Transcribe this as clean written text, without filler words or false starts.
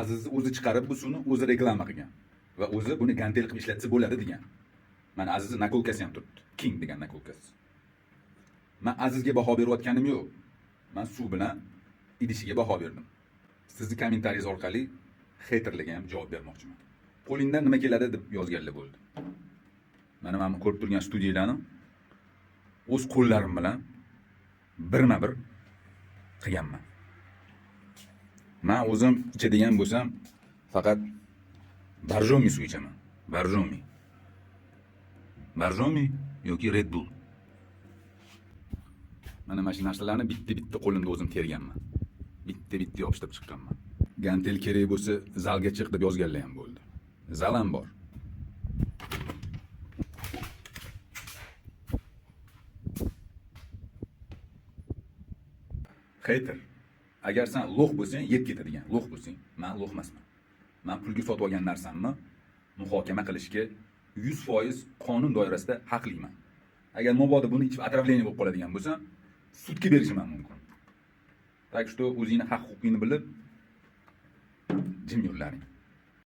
Aziz o'zi chiqarib bu suvni o'zi reklama qilgan va o'zi buni gantel qilib ishlatsa bo'ladi degan. Mana Azizning nakolkasi ham turibdi. King degan nakolkasi. Men Azizga baho berayotganim yo'q. Men suv bilan idishiga baho berdim. Sizni kommentariyangiz orqali haterlarga ham javob bermoqchiman. Qo'lingdan nima keladi deb yozganlar bo'ldi. Mana men ko'rib turgan studiyalarni o'z qo'llarim bilan birma-bir qilganman. Men o'zim ichadigan bo'lsam, faqat Borjomi suv ichaman. Borjomi yoki Red Bull. Mana shu narsalarni bitta qo'limda o'zim terganman. Bitta yopishtirib chiqqanman. Gantel kerak bo'lsa, zalga chiq deb yozganlar ham bo'ldi. Zal ham bor. Hater. Agar sen lo'q bo'lsang, yeb ketadigan. Lo'q bo'lsang, men lo'q emasman. Men pulga sotib olgan narsamni muhokama qilishga 100% qonun doirasida haqliman. Agar mabodo buni ichib отравление bo'lib qoladigan bo'lsam, sudga berishim mumkin. Так что o'zingni haq-huquqingni bilib, jim yurlaring.